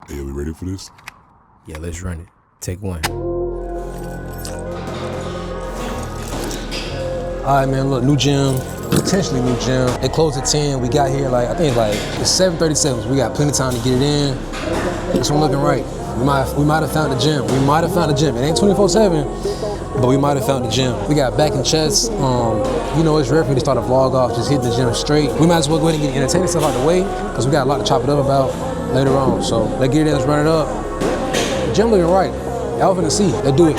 Hey, are we ready for this? Yeah, let's run it. Take one. All right, man, look, new gym, potentially new gym. It closed at 10. We got here I think it's 7:37, so we got plenty of time to get it in. This one looking right. We might have found the gym. It ain't 24/7, but we might have found the gym. We got back and chest. It's rare for me to start a vlog off just hitting the gym straight. We might as well go ahead and get the entertaining stuff out of the way because we got a lot to chop it up about later on. So let's get it in, let's run it up. The gym looking right. Y'all finna see. Let's do it.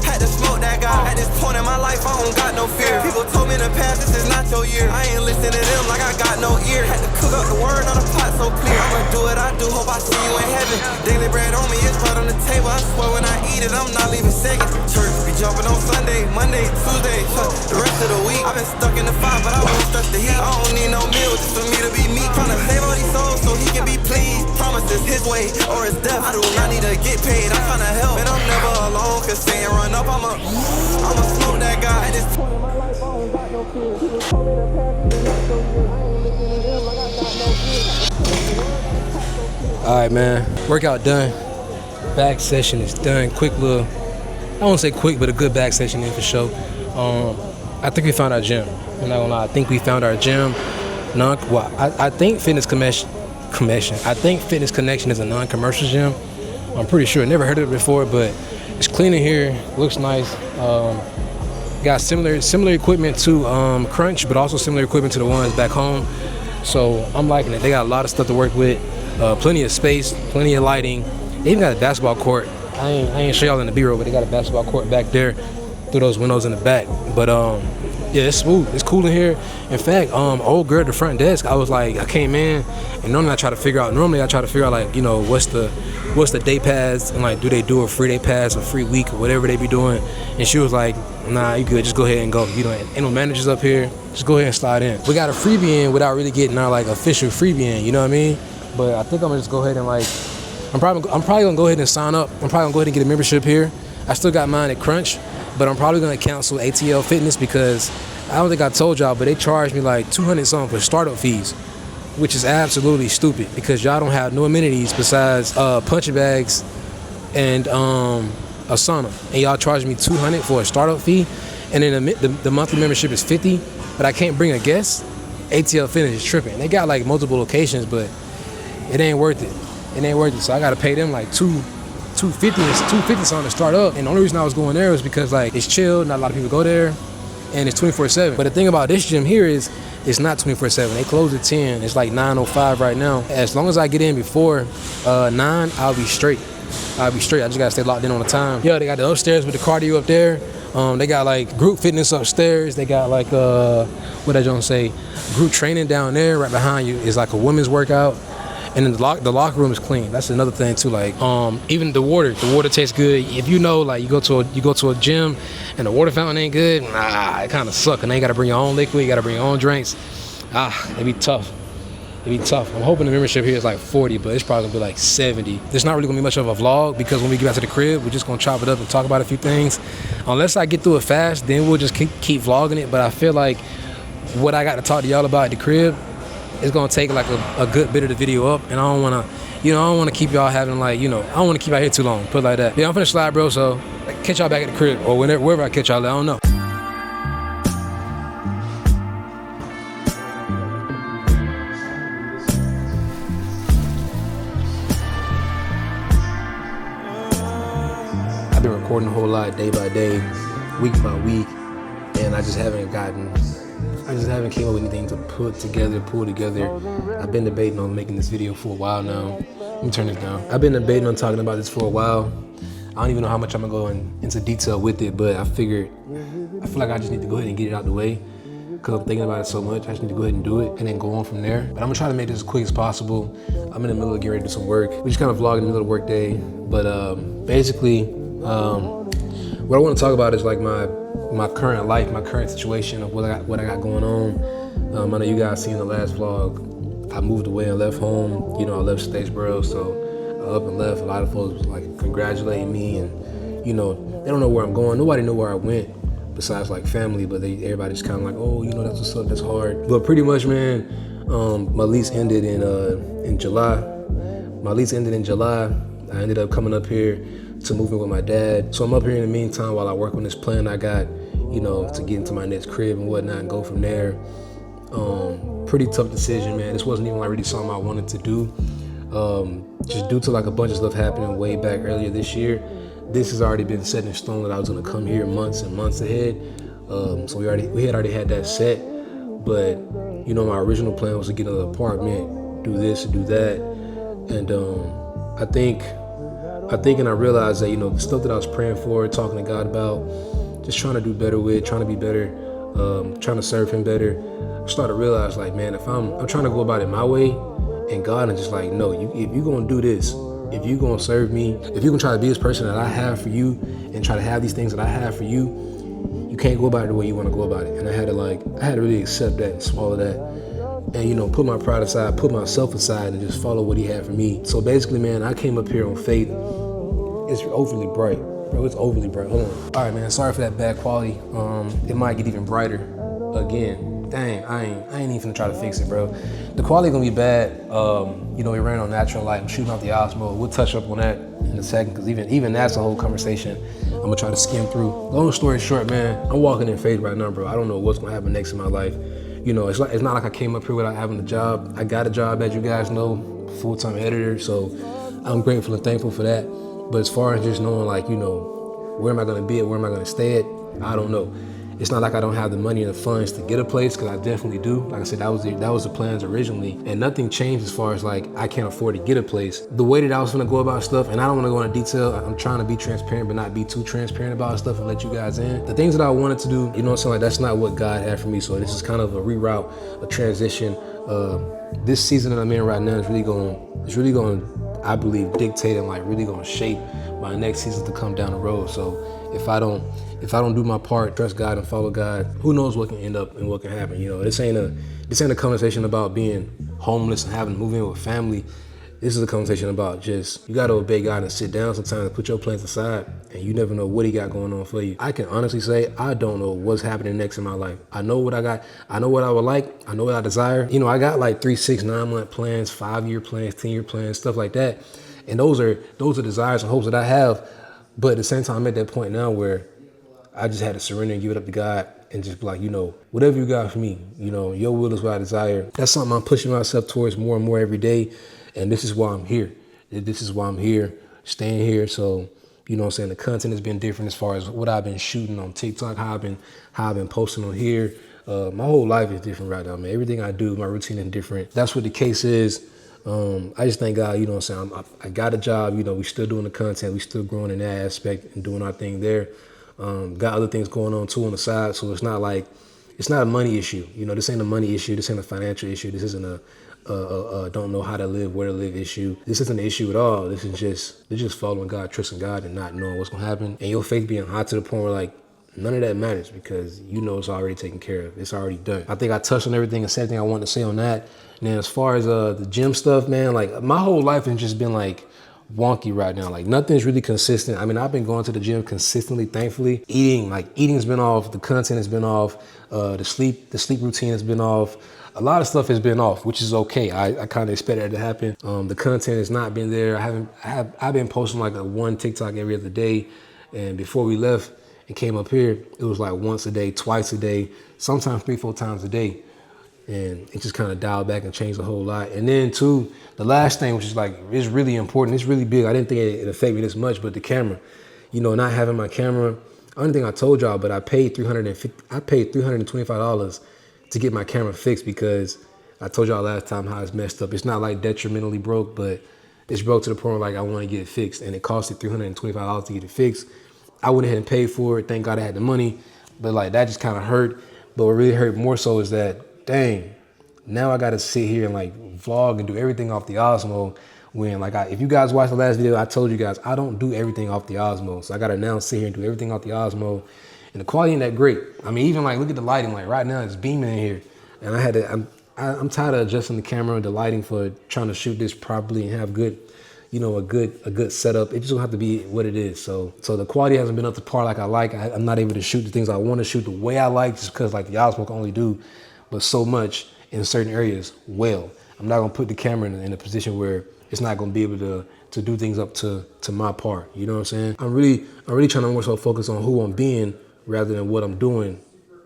Had to smoke that guy. At this point in my life, I don't got no fear. People told me in the past, this is not your year. I ain't listening to them like I got no ear. Had to cook up the word on the pot so clear. I'ma do what I do, hope I see you in heaven. Daily bread on me, it's right on the table. I swear when I eat it, I'm not leaving second. Church be jumping on Sunday, Monday, Tuesday. The rest of the week, I've been stuck in the fire, but I won't stress the heat. I don't need no meal just for me to be me. Tryna save all these souls so he can be pleased. Promises his way or his death. I do not need to get paid. I'm tryna help, and I'm never alone. Cause saying run up, I'ma smoke that guy. At this point in my life, I don't got no fear. People told me the past is not so good. I ain't listening to them like I got no fear. All right, man. Workout done. Back session is done. Quick little, I won't say quick, but a good back session in for sure. I think we found our gym. I'm not gonna lie. I think we found our gym. I think Fitness Connection is a non-commercial gym. I'm pretty sure. Never heard of it before, but it's clean in here. Looks nice. Got similar equipment to Crunch, but also similar equipment to the ones back home. So I'm liking it. They got a lot of stuff to work with. Plenty of space, plenty of lighting. They even got a basketball court. I ain't show y'all in the B-roll, but they got a basketball court back there through those windows in the back. But yeah, it's smooth. It's cool in here. In fact, old girl at the front desk, I came in, and normally I try to figure out what's the day pass, and do they do a free day pass, a free week, or whatever they be doing. And she was like, nah, you good, just go ahead and go. Ain't no managers up here, just go ahead and slide in. We got a freebie in without really getting our official freebie in, you know what I mean? But I think I'm gonna just go ahead and I'm probably gonna go ahead and sign up. I'm probably gonna go ahead and get a membership here. I still got mine at Crunch, but I'm probably gonna cancel ATL Fitness because I don't think I told y'all, but they charged me $200 something for startup fees, which is absolutely stupid because y'all don't have no amenities besides punching bags and a sauna, and y'all charged me $200 for a startup fee, and then the monthly membership is $50, but I can't bring a guest. ATL Fitness is tripping. They got multiple locations, but it ain't worth it. So I gotta pay them $250 something to start up. And the only reason I was going there was because it's chill, not a lot of people go there, and it's 24/7. But the thing about this gym here is it's not 24/7. They close at 10. It's 9:05 right now. As long as I get in before 9, I'll be straight. I just gotta stay locked in on the time. Yeah, they got the upstairs with the cardio up there. They got group fitness upstairs. They got what did I just say? Group training down there. Right behind you is a women's workout. And then the locker room is clean. That's another thing too. Even the water tastes good. If you go to a gym and the water fountain ain't good, it kind of sucks. And then you gotta bring your own liquid. You gotta bring your own drinks. It'd be tough. I'm hoping the membership here is 40, but it's probably gonna be 70. There's not really gonna be much of a vlog because when we get back to the crib, we're just gonna chop it up and talk about a few things. Unless I get through it fast, then we'll just keep vlogging it. But I feel like what I got to talk to y'all about at the crib, it's gonna take a good bit of the video up, and I don't wanna keep y'all having I don't wanna keep out here too long. Put it like that. Yeah, I'm finna slide, bro. So catch y'all back at the crib or wherever I catch y'all. I don't know. I've been recording a whole lot day by day, week by week, and I just haven't came up with anything to pull together. I've been debating on making this video for a while now. Let me turn this down. I've been debating on talking about this for a while. I don't even know how much I'm gonna go into detail with it, but I feel like I just need to go ahead and get it out the way because I'm thinking about it so much. I just need to go ahead and do it and then go on from there. But I'm gonna try to make this as quick as possible. I'm in the middle of getting ready to do some work. We just kind of vlog in the middle of the work day. But basically, what I want to talk about is my current life, my current situation of what I got going on. I know you guys seen in the last vlog, I moved away and left home. I left Statesboro, so I up and left. A lot of folks was congratulating me, and they don't know where I'm going. Nobody knew where I went besides everamily, but everybody's kind of oh, that's what's up, that's hard. But pretty much, man, my lease ended in July. My lease ended in July. I ended up coming up here to move in with my dad. So I'm up here in the meantime while I work on this plan I got, you know, to get into my next crib and whatnot and go from there. Pretty tough decision, man. This wasn't even like really something I wanted to do. Just due to like a bunch of stuff happening way back earlier this year, this has already been set in stone that I was gonna come here months and months ahead. So we had already had that set, but you know, my original plan was to get another apartment, do this and do that. And I think and I realized that, you know, the stuff that I was praying for, talking to God about, just trying to do better with, trying to be better, trying to serve him better, I started to realize like, man, if I'm trying to go about it my way, and God is just like, no, if you're gonna do this, if you're gonna serve me, if you're gonna try to be this person that I have for you and try to have these things that I have for you, you can't go about it the way you want to go about it. And I had to really accept that and swallow that, and you know, put my pride aside, put myself aside, and just follow what he had for me. So basically, man, I came up here on faith. It's overly bright, bro. It's overly bright. Hold on. All right, man. Sorry for that bad quality. It might get even brighter again. Dang, I ain't even gonna try to fix it, bro. The quality gonna be bad. You know, it ran on natural light. I'm shooting out the Osmo. We'll touch up on that in a second, because even that's a whole conversation I'm gonna try to skim through. Long story short, man, I'm walking in faith right now, bro. I don't know what's gonna happen next in my life. You know, it's not like I came up here without having a job. I got a job, as you guys know, full-time editor. So I'm grateful and thankful for that. But as far as just knowing, like, you know, where am I gonna be at, where am I gonna stay at, I don't know. It's not like I don't have the money and the funds to get a place, because I definitely do. Like I said, that was the plans originally, and nothing changed as far as like I can't afford to get a place. The way that I was gonna go about stuff, and I don't want to go into detail. I'm trying to be transparent, but not be too transparent about stuff and let you guys in. The things that I wanted to do, you know what I'm saying? Like, that's not what God had for me. So this is kind of a reroute, a transition. This season that I'm in right now is really going, I believe, dictate and like really going to shape my next season to come down the road. So if I don't do my part, trust God and follow God, who knows what can end up and what can happen. You know, this ain't a conversation about being homeless and having to move in with family. This is a conversation about just, you got to obey God and sit down sometimes and put your plans aside, and you never know what he got going on for you. I can honestly say, I don't know what's happening next in my life. I know what I got. I know what I would like. I know what I desire. You know, I got like 3, 6, 9 month plans, 5-year plans, 10-year plans, stuff like that. And those are desires and hopes that I have. But at the same time, I'm at that point now where I just had to surrender and give it up to God and just be like, you know, whatever you got for me, you know, your will is what I desire. That's something I'm pushing myself towards more and more every day. And this is why I'm here. This is why I'm here, staying here. So, you know what I'm saying? The content has been different as far as what I've been shooting on TikTok, how I've been posting on here. My whole life is different right now, man. Everything I do, my routine is different. That's what the case is. I just thank God, you know what I'm saying? I got a job, you know, we still doing the content, we still growing in that aspect and doing our thing there. Got other things going on too on the side, so it's not a money issue. You know, this ain't a money issue, this ain't a financial issue, this isn't a don't know how to live, where to live issue. This isn't an issue at all. This is just following God, trusting God, and not knowing what's gonna happen. And your faith being high to the point where like none of that matters, because you know it's already taken care of. It's already done. I think I touched on everything and said everything I wanted to say on that. And then as far as the gym stuff, man, like my whole life has just been like wonky right now. Like nothing's really consistent. I mean, I've been going to the gym consistently, thankfully. Eating's been off, the content has been off, the sleep routine has been off. A lot of stuff has been off, which is okay. I kind of expected that to happen. The content has not been there. I've been posting like one TikTok every other day. And before we left and came up here, it was like once a day, twice a day, sometimes 3-4 times a day. And it just kind of dialed back and changed a whole lot. And then too, the last thing, which is like, is really important, it's really big. I didn't think it affected me this much, but the camera, you know, not having my camera, I don't think I told y'all, but I paid $325 to get my camera fixed, because I told y'all last time how it's messed up. It's not like detrimentally broke, but it's broke to the point where like I want to get it fixed, and it costed $325 to get it fixed. I went ahead and paid for it. Thank God I had the money, but like that just kind of hurt. But what really hurt more so is that, dang, now I got to sit here and like vlog and do everything off the Osmo, when like if you guys watched the last video, I told you guys I don't do everything off the Osmo. So I got to now sit here and do everything off the Osmo. And the quality ain't that great. I mean, even like, look at the lighting. Like right now it's beaming in here. And I'm tired of adjusting the camera and the lighting for trying to shoot this properly and have good, you know, a good setup. It just don't have to be what it is. So the quality hasn't been up to par like I like. I'm not able to shoot the things I want to shoot the way I like, just because like the Osmo can only do but so much in certain areas well. I'm not gonna put the camera in a position where it's not gonna be able to do things up to my part. You know what I'm saying? I'm really trying to more so focus on who I'm being rather than what I'm doing.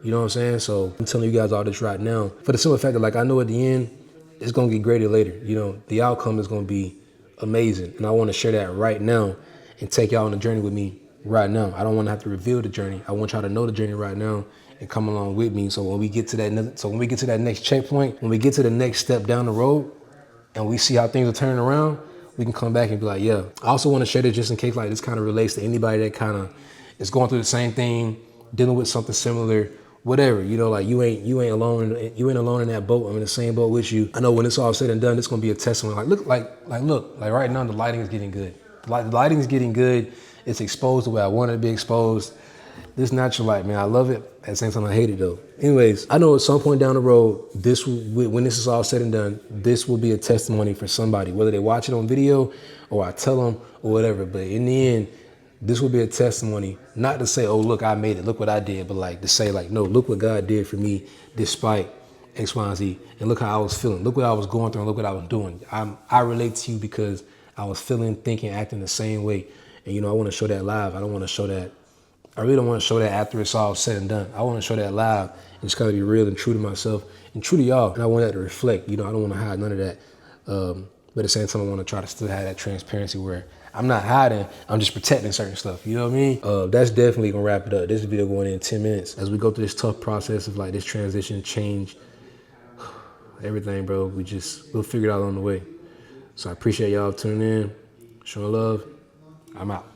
You know what I'm saying? So I'm telling you guys all this right now for the simple fact that, like, I know at the end it's gonna get graded later. You know, the outcome is gonna be amazing, and I want to share that right now and take y'all on the journey with me right now. I don't want to have to reveal the journey. I want y'all to know the journey right now and come along with me. So when we get to that next checkpoint, when we get to the next step down the road, and we see how things are turning around, we can come back and be like, yeah. I also want to share this just in case like this kind of relates to anybody that kind of is going through the same thing, dealing with something similar, whatever. You know, like you ain't alone. You ain't alone in that boat. I'm in the same boat with you. I know when it's all said and done, it's gonna be a testimony. Look right now the lighting is getting good. The lighting is getting good. It's exposed the way I want it to be exposed. This natural light, man, I love it. At the same time, I hate it though. Anyways, I know at some point down the road, when this is all said and done, this will be a testimony for somebody, whether they watch it on video or I tell them or whatever. But in the end, this will be a testimony, not to say, oh, look, I made it, look what I did, but like to say like, no, look what God did for me despite X, Y, and Z. And look how I was feeling. Look what I was going through and look what I was doing. I relate to you because I was feeling, thinking, acting the same way. And, you know, I want to show that live. I really don't want to show that after it's all said and done. I want to show that live and just kind of be real and true to myself and true to y'all. And I want that to reflect. You know, I don't want to hide none of that. But at the same time, I want to try to still have that transparency where I'm not hiding, I'm just protecting certain stuff. You know what I mean? That's definitely going to wrap it up. This video going in 10 minutes. As we go through this tough process of like this transition, change, everything, bro, we'll figure it out on the way. So I appreciate y'all tuning in, showing love. I'm out.